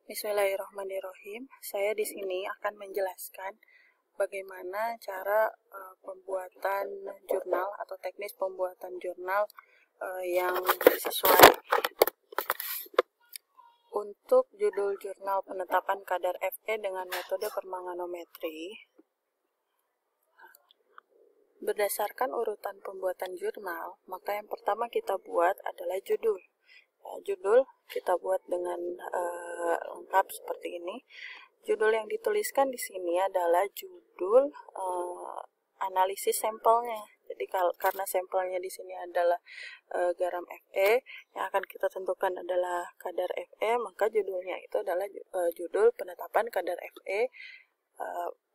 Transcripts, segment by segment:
Bismillahirrahmanirrahim. Saya di sini akan menjelaskan bagaimana cara pembuatan jurnal atau teknis pembuatan jurnal yang sesuai. Untuk judul jurnal penetapan kadar Fe dengan metode permanganometri, berdasarkan urutan pembuatan jurnal, maka yang pertama kita buat adalah judul. Judul kita buat dengan lengkap seperti ini. Judul yang dituliskan di sini adalah judul analisis sampelnya. Jadi karena sampelnya di sini adalah garam Fe, yang akan kita tentukan adalah kadar Fe, maka judulnya itu adalah judul penetapan kadar Fe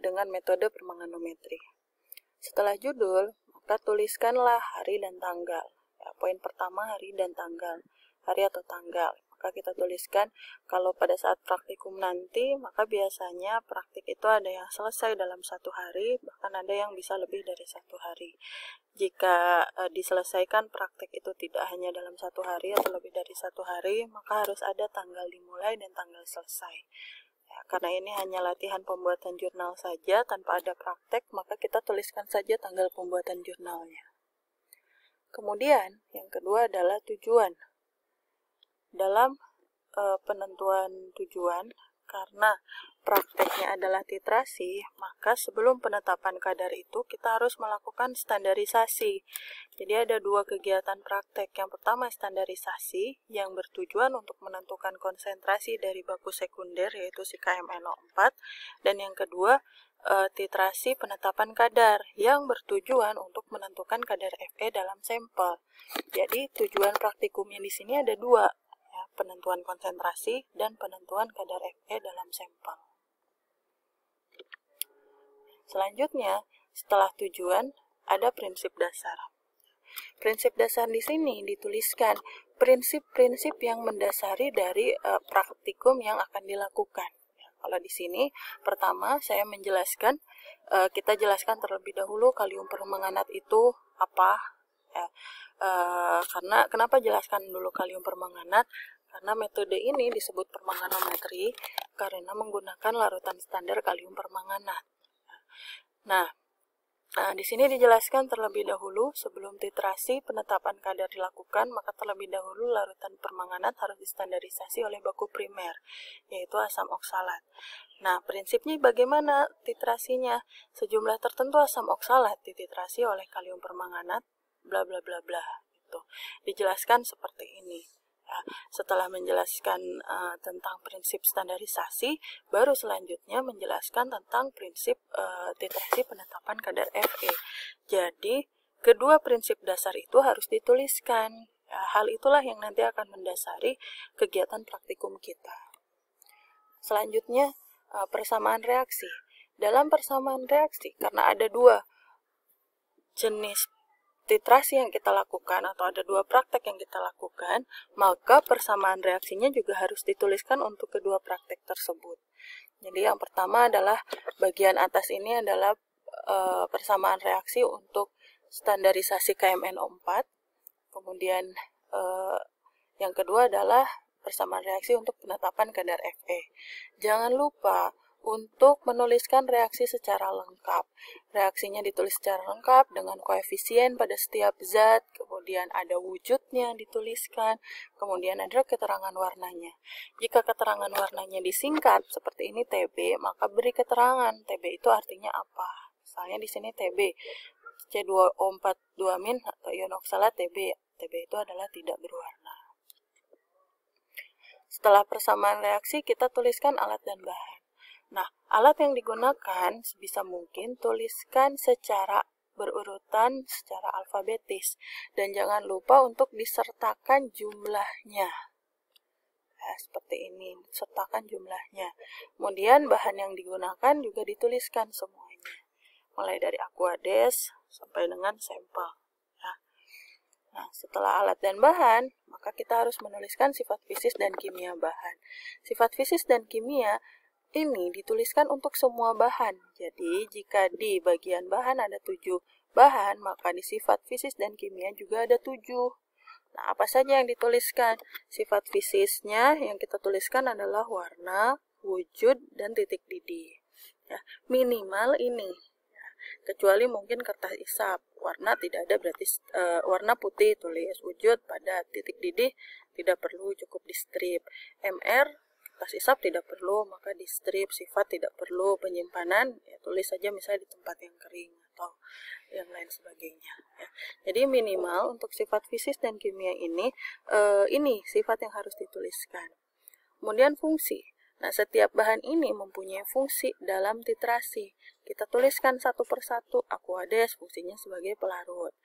dengan metode permanganometri. Setelah judul, maka tuliskanlah hari dan tanggal. Poin pertama, hari dan tanggal. Hari atau tanggal, maka kita tuliskan kalau pada saat praktikum nanti, maka biasanya praktik itu ada yang selesai dalam 1 hari, bahkan ada yang bisa lebih dari 1 hari. Jika diselesaikan praktik itu tidak hanya dalam 1 hari atau lebih dari 1 hari, maka harus ada tanggal dimulai dan tanggal selesai. Karena ini hanya latihan pembuatan jurnal saja tanpa ada praktek, maka kita tuliskan saja tanggal pembuatan jurnalnya. Kemudian yang kedua adalah tujuan. Dalam penentuan tujuan, karena prakteknya adalah titrasi, maka sebelum penetapan kadar itu kita harus melakukan standarisasi. Jadi ada 2 kegiatan praktek. Yang pertama standarisasi yang bertujuan untuk menentukan konsentrasi dari baku sekunder, yaitu si KMNO4, dan yang kedua titrasi penetapan kadar yang bertujuan untuk menentukan kadar Fe dalam sampel. Jadi tujuan praktikumnya di sini ada 2. Penentuan konsentrasi dan penentuan kadar Fe dalam sampel. Selanjutnya, setelah tujuan, ada prinsip dasar. Prinsip dasar di sini dituliskan prinsip-prinsip yang mendasari dari praktikum yang akan dilakukan. Kalau di sini, pertama saya menjelaskan, kita jelaskan terlebih dahulu kalium permanganat itu apa. Karena kenapa jelaskan dulu kalium permanganat? Karena metode ini disebut permanganometri karena menggunakan larutan standar kalium permanganat. Nah, di sini dijelaskan terlebih dahulu sebelum titrasi penetapan kadar dilakukan, maka terlebih dahulu larutan permanganat harus distandarisasi oleh baku primer, yaitu asam oksalat. Nah, prinsipnya bagaimana titrasinya? Sejumlah tertentu asam oksalat dititrasi oleh kalium permanganat, bla bla bla bla. Itu dijelaskan seperti ini. Setelah menjelaskan tentang prinsip standarisasi, baru selanjutnya menjelaskan tentang prinsip titrasi penetapan kadar Fe. Jadi, kedua prinsip dasar itu harus dituliskan. Hal itulah yang nanti akan mendasari kegiatan praktikum kita. Selanjutnya, persamaan reaksi. Dalam persamaan reaksi, karena ada 2 jenis titrasi yang kita lakukan atau ada 2 praktek yang kita lakukan, maka persamaan reaksinya juga harus dituliskan untuk kedua praktek tersebut. Jadi yang pertama adalah bagian atas ini adalah persamaan reaksi untuk standarisasi KMNO4. Kemudian yang kedua adalah persamaan reaksi untuk penetapan kadar Fe. Jangan lupa untuk menuliskan reaksi secara lengkap. Reaksinya ditulis secara lengkap dengan koefisien pada setiap zat, kemudian ada wujudnya dituliskan, kemudian ada keterangan warnanya. Jika keterangan warnanya disingkat seperti ini TB, maka beri keterangan TB itu artinya apa. Misalnya di sini TB C2O42- atau ion oksalat TB. TB itu adalah tidak berwarna. Setelah persamaan reaksi, kita tuliskan alat dan bahan. Nah, alat yang digunakan sebisa mungkin tuliskan secara berurutan, secara alfabetis. Dan jangan lupa untuk disertakan jumlahnya. Seperti ini, sertakan jumlahnya. Kemudian bahan yang digunakan juga dituliskan semuanya. Mulai dari aquades sampai dengan sampel. Nah, setelah alat dan bahan, maka kita harus menuliskan sifat fisis dan kimia bahan. Sifat fisis dan kimia ini dituliskan untuk semua bahan. Jadi, jika di bagian bahan ada 7 bahan, maka di sifat fisis dan kimia juga ada 7. Nah, apa saja yang dituliskan? Sifat fisiknya yang kita tuliskan adalah warna, wujud, dan titik didih. Ya, minimal ini. Ya, kecuali mungkin kertas isap, warna tidak ada berarti warna putih tulis, wujud pada titik didih tidak perlu, cukup di strip. MR kertas isap tidak perlu, maka di strip. Sifat tidak perlu, penyimpanan ya tulis saja misalnya di tempat yang kering atau yang lain sebagainya. Ya. Jadi minimal untuk sifat fisik dan kimia ini sifat yang harus dituliskan. Kemudian fungsi. Nah, setiap bahan ini mempunyai fungsi dalam titrasi. Kita tuliskan satu persatu. Aqueous fungsinya sebagai pelarut,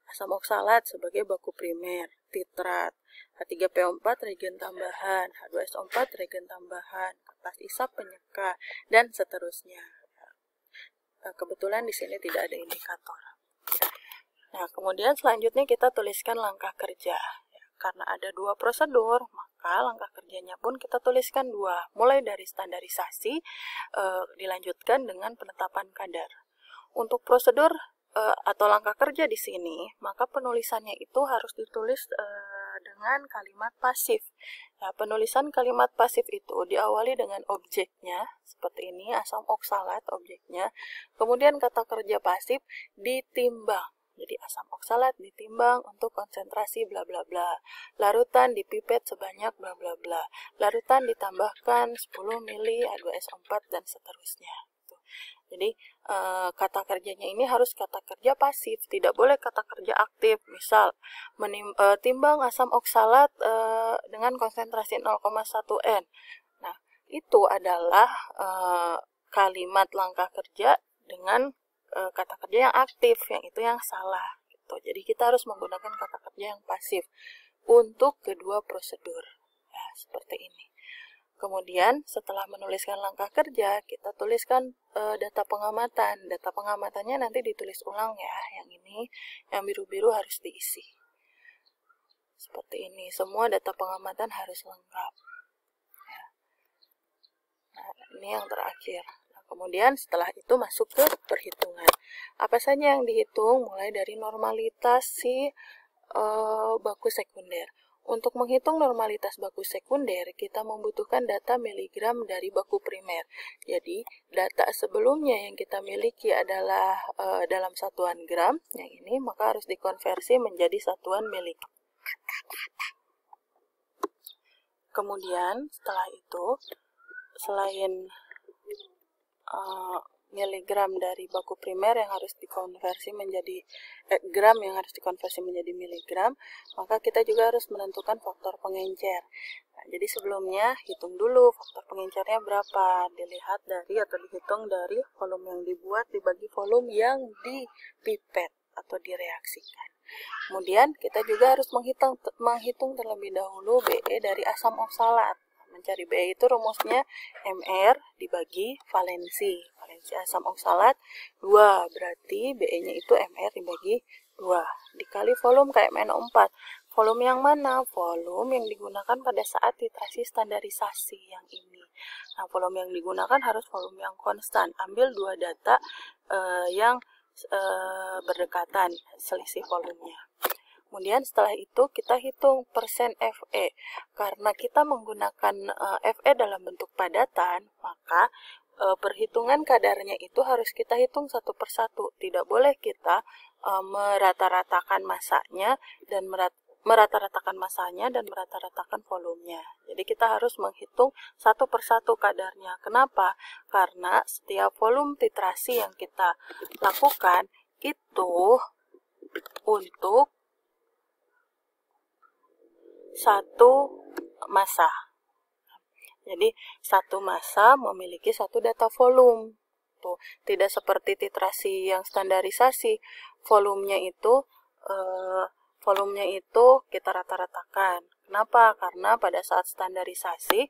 asam oksalat sebagai baku primer, titrat, H3PO4 reagen tambahan, H2SO4 reagen tambahan, kertas isap penyeka, dan seterusnya. Kebetulan di sini tidak ada indikator. Nah, kemudian selanjutnya kita tuliskan langkah kerja. Karena ada 2 prosedur, maka langkah kerjanya pun kita tuliskan 2. Mulai dari standarisasi, dilanjutkan dengan penetapan kadar. Untuk prosedur atau langkah kerja di sini, maka penulisannya itu harus ditulis dengan kalimat pasif. Ya, penulisan kalimat pasif itu diawali dengan objeknya, seperti ini, asam oksalat objeknya. Kemudian kata kerja pasif ditimbang. Jadi asam oksalat ditimbang untuk konsentrasi bla bla bla. Larutan dipipet sebanyak bla bla bla. Larutan ditambahkan 10 mili H2SO4 dan seterusnya. Jadi kata kerjanya ini harus kata kerja pasif, tidak boleh kata kerja aktif. Misal timbang asam oksalat dengan konsentrasi 0,1 N. Nah, itu adalah kalimat langkah kerja dengan kata kerja yang aktif, yang itu yang salah gitu. Jadi kita harus menggunakan kata kerja yang pasif untuk kedua prosedur ya, seperti ini. Kemudian setelah menuliskan langkah kerja, kita tuliskan data pengamatan. Data pengamatannya nanti ditulis ulang ya, yang ini, yang biru-biru harus diisi seperti ini. Semua data pengamatan harus lengkap ya. Nah, ini yang terakhir. Kemudian setelah itu masuk ke perhitungan. Apa saja yang dihitung? Mulai dari normalitas si baku sekunder. Untuk menghitung normalitas baku sekunder, kita membutuhkan data miligram dari baku primer. Jadi, data sebelumnya yang kita miliki adalah dalam satuan gram, yang ini maka harus dikonversi menjadi satuan miligram. Kemudian, setelah itu, selain miligram dari baku primer yang harus dikonversi menjadi gram yang harus dikonversi menjadi miligram, maka kita juga harus menentukan faktor pengencer. Nah, jadi sebelumnya hitung dulu faktor pengencernya berapa, dilihat dari atau dihitung dari volume yang dibuat dibagi volume yang dipipet atau direaksikan. Kemudian kita juga harus menghitung terlebih dahulu BE dari asam oksalat. Mencari BE itu rumusnya MR dibagi valensi. Valensi asam oksalat 2, berarti BE-nya itu MR dibagi 2. Dikali volume KMNO4. Volume yang mana? Volume yang digunakan pada saat titrasi standarisasi yang ini. Nah, volume yang digunakan harus volume yang konstan. Ambil 2 data yang berdekatan, selisih volumenya. Kemudian setelah itu kita hitung persen Fe. Karena kita menggunakan Fe dalam bentuk padatan, maka perhitungan kadarnya itu harus kita hitung satu persatu. Tidak boleh kita merata-ratakan masanya dan merata-ratakan volumenya. Jadi kita harus menghitung satu persatu kadarnya. Kenapa? Karena setiap volume titrasi yang kita lakukan itu untuk satu massa. Jadi satu massa memiliki satu data volume. Tuh, tidak seperti titrasi yang standarisasi, volumenya itu kita rata-ratakan. Kenapa? Karena pada saat standarisasi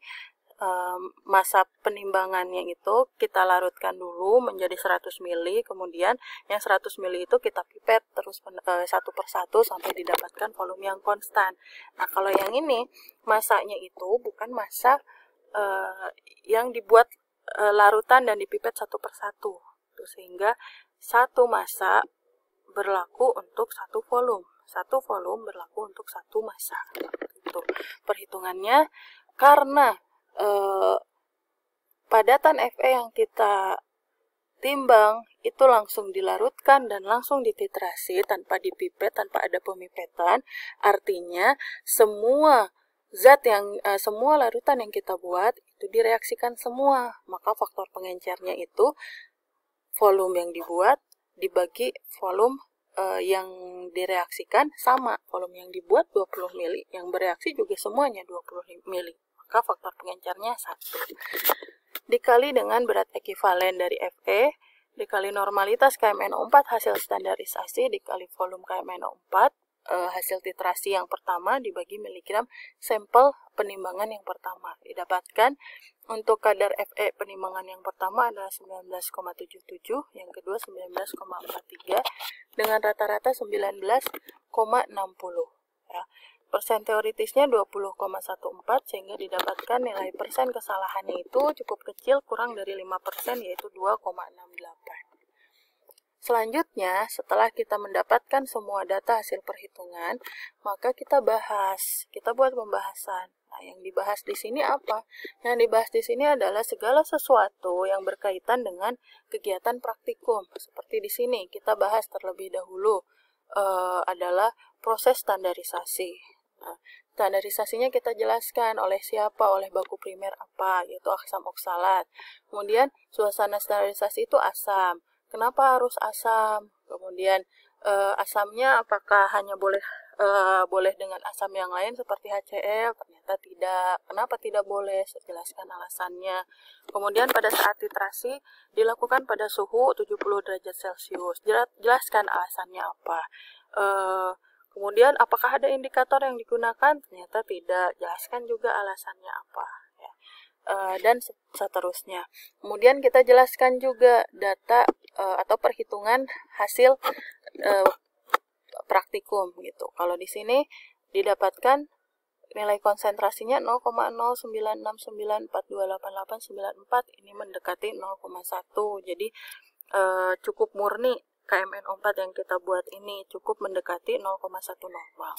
masa penimbangannya itu kita larutkan dulu menjadi 100 mili, kemudian yang 100 mili itu kita pipet terus satu persatu sampai didapatkan volume yang konstan. Nah, kalau yang ini masanya itu bukan masa yang dibuat larutan dan dipipet satu persatu, sehingga satu massa berlaku untuk satu volume. Satu volume berlaku untuk satu massa. Itu perhitungannya. Karena padatan Fe yang kita timbang itu langsung dilarutkan dan langsung dititrasi tanpa dipipet, tanpa ada pemipetan. Artinya semua semua larutan yang kita buat itu direaksikan semua. Maka faktor pengencernya itu volume yang dibuat dibagi volume yang direaksikan sama. Volume yang dibuat 20 mili, yang bereaksi juga semuanya 20 mili. Maka faktor pengencernya 1. Dikali dengan berat ekivalen dari Fe, dikali normalitas KMNO4 hasil standarisasi, dikali volume KMNO4 hasil titrasi yang pertama dibagi miligram sampel penimbangan yang pertama. Didapatkan untuk kadar Fe penimbangan yang pertama adalah 19,77, yang kedua 19,43, dengan rata-rata 19,60. Ya. Persen teoritisnya 20,14, sehingga didapatkan nilai persen kesalahannya itu cukup kecil, kurang dari 5%, yaitu 2,68. Selanjutnya, setelah kita mendapatkan semua data hasil perhitungan, maka kita buat pembahasan. Nah, yang dibahas di sini apa? Yang dibahas di sini adalah segala sesuatu yang berkaitan dengan kegiatan praktikum. Seperti di sini, kita bahas terlebih dahulu adalah proses standarisasi. Nah, standarisasinya kita jelaskan oleh siapa, oleh baku primer apa, yaitu asam oksalat. Kemudian suasana standarisasi itu asam. Kenapa harus asam? Kemudian asamnya apakah hanya boleh dengan asam yang lain seperti HCl? Ternyata tidak. Kenapa tidak boleh? Jelaskan alasannya. Kemudian pada saat titrasi dilakukan pada suhu 70 derajat Celcius. Jelaskan alasannya apa. Kemudian apakah ada indikator yang digunakan? Ternyata tidak. Jelaskan juga alasannya apa. Ya. Dan seterusnya. Kemudian kita jelaskan juga data atau perhitungan hasil praktikum gitu. Kalau di sini didapatkan nilai konsentrasinya 0,0969428894, ini mendekati 0,1. Jadi cukup murni KMNO4 yang kita buat ini, cukup mendekati 0,1 normal.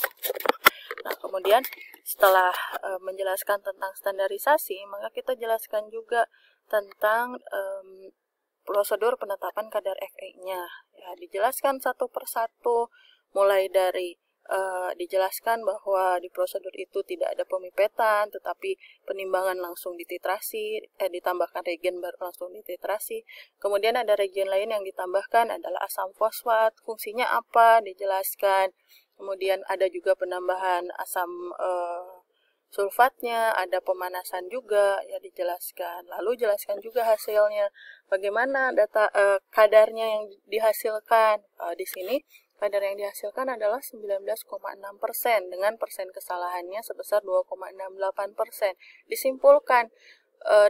Nah, kemudian setelah menjelaskan tentang standarisasi, maka kita jelaskan juga tentang prosedur penetapan kadar Fe-nya. Ya, dijelaskan satu persatu, mulai dari dijelaskan bahwa di prosedur itu tidak ada pemipetan, tetapi penimbangan langsung dititrasi, ditambahkan reagen baru langsung dititrasi. Kemudian ada reagen lain yang ditambahkan adalah asam fosfat, fungsinya apa, dijelaskan. Kemudian ada juga penambahan asam sulfatnya, ada pemanasan juga, ya dijelaskan. Lalu jelaskan juga hasilnya, bagaimana data kadarnya yang dihasilkan. Di sini kadar yang dihasilkan adalah 19,6% dengan persen kesalahannya sebesar 2,68%. Disimpulkan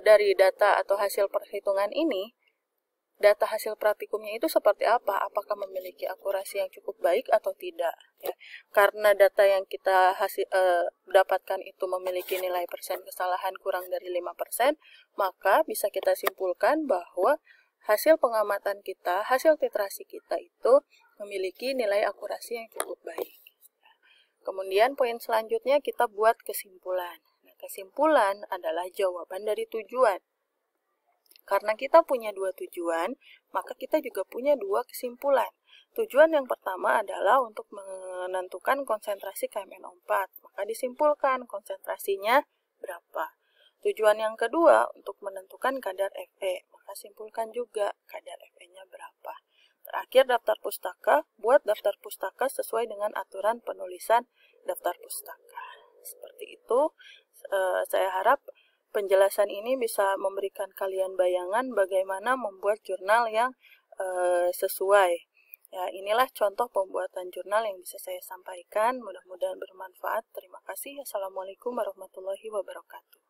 dari data atau hasil perhitungan ini, data hasil praktikumnya itu seperti apa? Apakah memiliki akurasi yang cukup baik atau tidak? Ya. Karena data yang kita dapatkan itu memiliki nilai persen kesalahan kurang dari 5%, maka bisa kita simpulkan bahwa hasil pengamatan kita, hasil titrasi kita itu memiliki nilai akurasi yang cukup baik. Kemudian poin selanjutnya kita buat kesimpulan. Nah, kesimpulan adalah jawaban dari tujuan. Karena kita punya dua tujuan, maka kita juga punya dua kesimpulan. Tujuan yang pertama adalah untuk menentukan konsentrasi KMNO4, maka disimpulkan konsentrasinya berapa. Tujuan yang kedua untuk menentukan kadar Fe, maka simpulkan juga kadar Fe-nya berapa. Terakhir, daftar pustaka, buat daftar pustaka sesuai dengan aturan penulisan daftar pustaka. Seperti itu, saya harap penjelasan ini bisa memberikan kalian bayangan bagaimana membuat jurnal yang sesuai. Ya, inilah contoh pembuatan jurnal yang bisa saya sampaikan. Mudah-mudahan bermanfaat. Terima kasih. Assalamualaikum warahmatullahi wabarakatuh.